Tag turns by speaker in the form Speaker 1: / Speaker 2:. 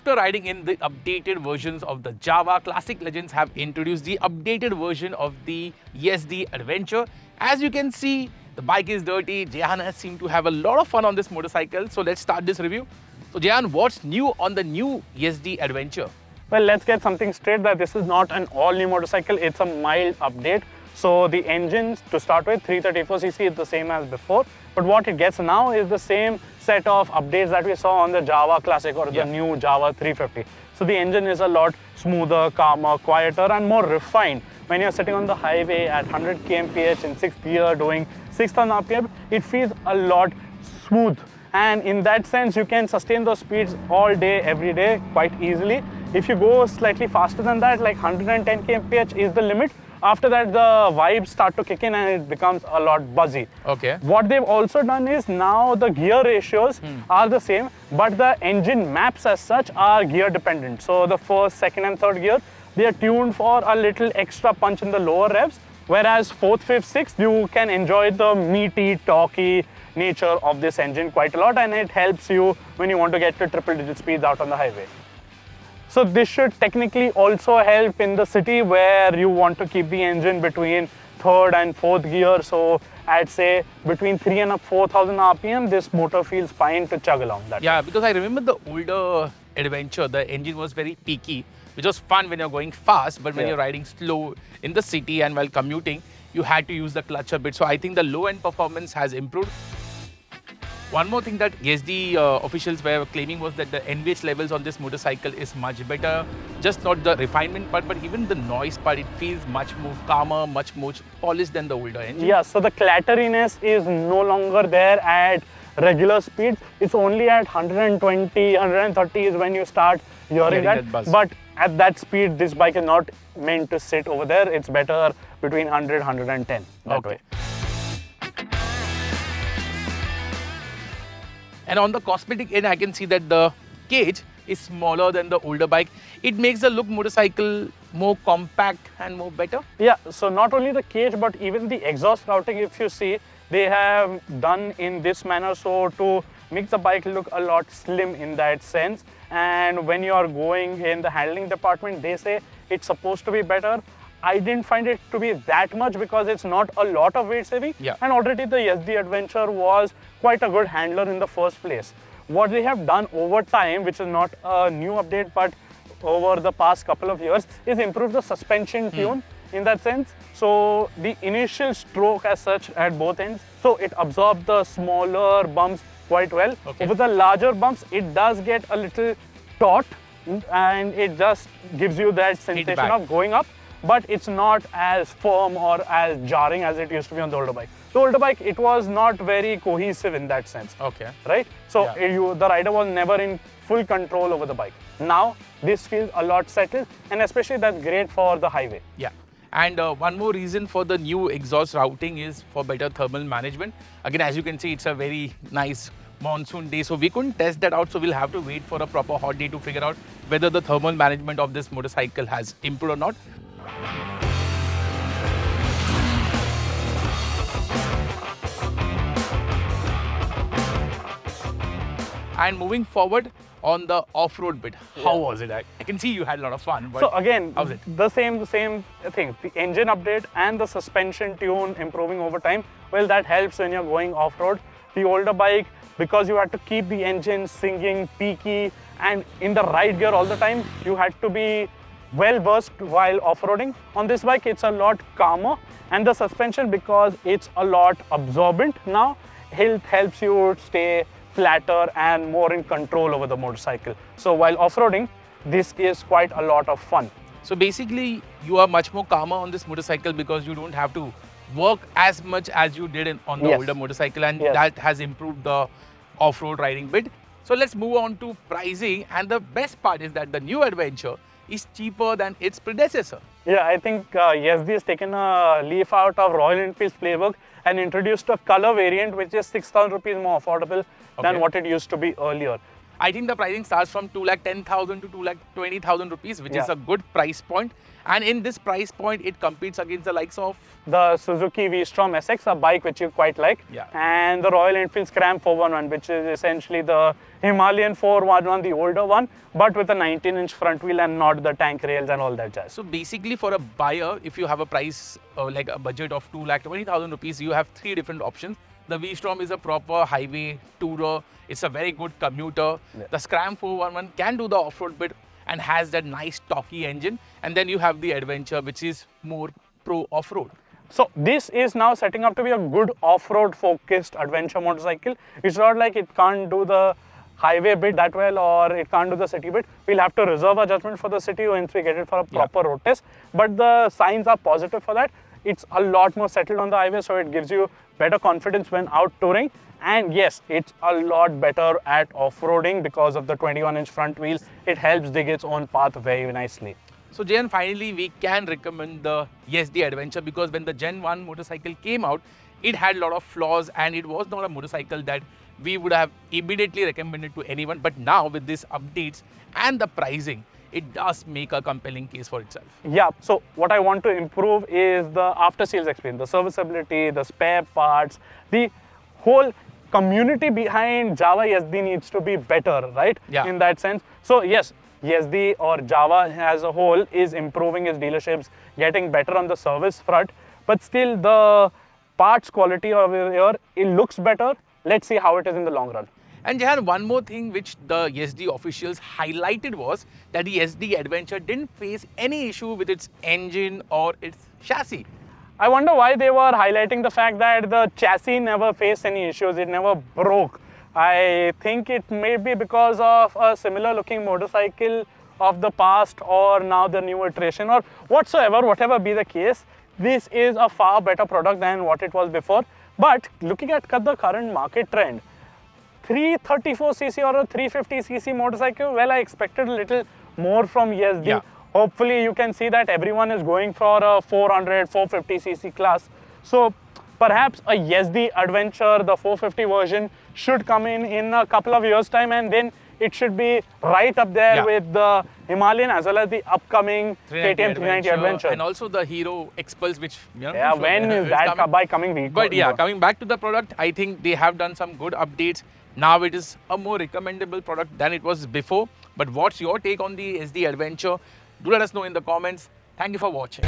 Speaker 1: After riding in the updated versions of the Jawa, Classic Legends have introduced the updated version of the Yezdi Adventure. As you can see, the bike is dirty. Jehan has seemed to have a lot of fun on this motorcycle. So let's start this review. So Jehan, what's new on the new Yezdi Adventure?
Speaker 2: Well, let's get something straight that this is not an all-new motorcycle. It's a mild update. So the engine, to start with, 334cc is the same as before. But what it gets now is the same set of updates that we saw on the Jawa Classic or the new Jawa 350. So the engine is a lot smoother, calmer, quieter and more refined. When you're sitting on the highway at 100 kmph in 6th gear doing 6,000 rpm, it feels a lot smooth. And in that sense, you can sustain those speeds all day, every day quite easily. If you go slightly faster than that, like 110 kmph is the limit. After that, the vibes start to kick in and it becomes a lot buzzy.
Speaker 1: Okay.
Speaker 2: What they've also done is now the gear ratios are the same, but the engine maps as such are gear dependent. So the first, second and third gear, they are tuned for a little extra punch in the lower revs, whereas fourth, fifth, sixth, you can enjoy the meaty, torquey nature of this engine quite a lot, and it helps you when you want to get to triple-digit speeds out on the highway. So this should technically also help in the city where you want to keep the engine between third and fourth gear. So I'd say between 3,000 and 4,000 RPM, this motor feels fine to chug along that.
Speaker 1: Yeah, because I remember the older Adventure, the engine was very peaky, which was fun when you're going fast, but when you're riding slow in the city and while commuting, you had to use the clutch a bit. So I think the low-end performance has improved. One more thing that Yezdi officials were claiming was that the NVH levels on this motorcycle is much better. Just not the refinement part, but even the noise part, it feels much more calmer, much more polished than the older engine.
Speaker 2: Yeah, so the clatteriness is no longer there at regular speeds. It's only at 120, 130 is when you start hearing that buzz. But at that speed, this bike is not meant to sit over there. It's better between 100, 110 that way.
Speaker 1: And on the cosmetic end, I can see that the cage is smaller than the older bike. It makes the look motorcycle more compact and more better.
Speaker 2: Yeah, so not only the cage, but even the exhaust routing, if you see, they have done in this manner so to make the bike look a lot slim in that sense. And when you are going in the handling department, they say it's supposed to be better. I didn't find it to be that much because it's not a lot of weight saving.
Speaker 1: Yeah.
Speaker 2: And already the Yezdi Adventure was quite a good handler in the first place. What they have done over time, which is not a new update, but over the past couple of years, is improve the suspension tune in that sense. So the initial stroke as such at both ends, so it absorbs the smaller bumps quite well.
Speaker 1: Okay.
Speaker 2: Over the larger bumps, it does get a little taut and it just gives you that sensation of going up. But it's not as firm or as jarring as it used to be on the older bike. The older bike, it was not very cohesive in that sense.
Speaker 1: Okay.
Speaker 2: Right? So the rider was never in full control over the bike. Now, this feels a lot settled, and especially that's great for the highway.
Speaker 1: Yeah. And one more reason for the new exhaust routing is for better thermal management. Again, as you can see, it's a very nice monsoon day, so we couldn't test that out, so we'll have to wait for a proper hot day to figure out whether the thermal management of this motorcycle has improved or not. And moving forward on the off-road bit, how was it? I can see you had a lot of fun. But
Speaker 2: so again,
Speaker 1: how's it?
Speaker 2: the same thing. The engine update and the suspension tune improving over time. Well, that helps when you're going off-road. The older bike, because you had to keep the engine singing, peaky, and in the right gear all the time, you had to be well versed while off-roading. On this bike, it's a lot calmer, and the suspension, because it's a lot absorbent now, helps you stay flatter and more in control over the motorcycle. So while off-roading, this is quite a lot of fun.
Speaker 1: So basically, you are much more calmer on this motorcycle because you don't have to work as much as you did on the older motorcycle, and that has improved the off-road riding bit. So let's move on to pricing, and the best part is that the new Adventure is cheaper than its predecessor.
Speaker 2: Yeah, I think Yezdi has taken a leaf out of Royal Enfield's playbook and introduced a color variant which is 6,000 rupees more affordable than what it used to be earlier.
Speaker 1: I think the pricing starts from 2,10,000 to 2,20,000 rupees, which is
Speaker 2: Yeah.
Speaker 1: a good price point. And in this price point, it competes against the likes of
Speaker 2: The Suzuki V-Strom SX, a bike which you quite like,
Speaker 1: Yeah.
Speaker 2: and the Royal Enfield Scram 411, which is essentially the Himalayan 411, the older one, but with a 19-inch front wheel and not the tank rails and all that jazz.
Speaker 1: So basically, for a buyer, if you have a price like a budget of 2,20,000 rupees, you have three different options. The V-Strom is a proper highway tourer. It's a very good commuter. The Scram 411 can do the off-road bit and has that nice talky engine. And then you have the Adventure, which is more pro off-road.
Speaker 2: So this is now setting up to be a good off-road focused adventure motorcycle. It's not like it can't do the highway bit that well or it can't do the city bit. We'll have to reserve our judgment for the city once we get it for a proper road test. But the signs are positive for that. It's a lot more settled on the highway, so it gives you better confidence when out touring. And yes, it's a lot better at off-roading because of the 21-inch front wheel. It helps dig its own path very nicely.
Speaker 1: So Jayan, finally we can recommend the Yezdi Adventure because when the Gen 1 motorcycle came out, it had a lot of flaws and it was not a motorcycle that we would have immediately recommended to anyone. But now with these updates and the pricing, it does make a compelling case for itself.
Speaker 2: Yeah, so what I want to improve is the after-sales experience, the serviceability, the spare parts, the whole community behind Jawa Yezdi needs to be better, right?
Speaker 1: Yeah.
Speaker 2: In that sense. So yes, Yezdi or Jawa as a whole is improving its dealerships, getting better on the service front, but still the parts quality over here, it looks better. Let's see how it is in the long run.
Speaker 1: And Jahan, one more thing which the Yezdi officials highlighted was that the Yezdi Adventure didn't face any issue with its engine or its chassis.
Speaker 2: I wonder why they were highlighting the fact that the chassis never faced any issues, it never broke. I think it may be because of a similar looking motorcycle of the past or now the new iteration or whatsoever, whatever be the case. This is a far better product than what it was before. But looking at the current market trend, 334cc or a 350cc motorcycle, well, I expected a little more from Yezdi.
Speaker 1: Yeah.
Speaker 2: Hopefully you can see that everyone is going for a 400, 450cc class. So perhaps a Yezdi Adventure, the 450 version, should come in a couple of years' time, and then it should be right up there with the Himalayan as well as the upcoming KTM 390 Adventure.
Speaker 1: And also the Hero Expulse, which
Speaker 2: yeah, when is that by coming week?
Speaker 1: But yeah, coming back to the product, I think they have done some good updates. Now it is a more recommendable product than it was before. But what's your take on the SD Adventure? Do let us know in the comments. Thank you for watching.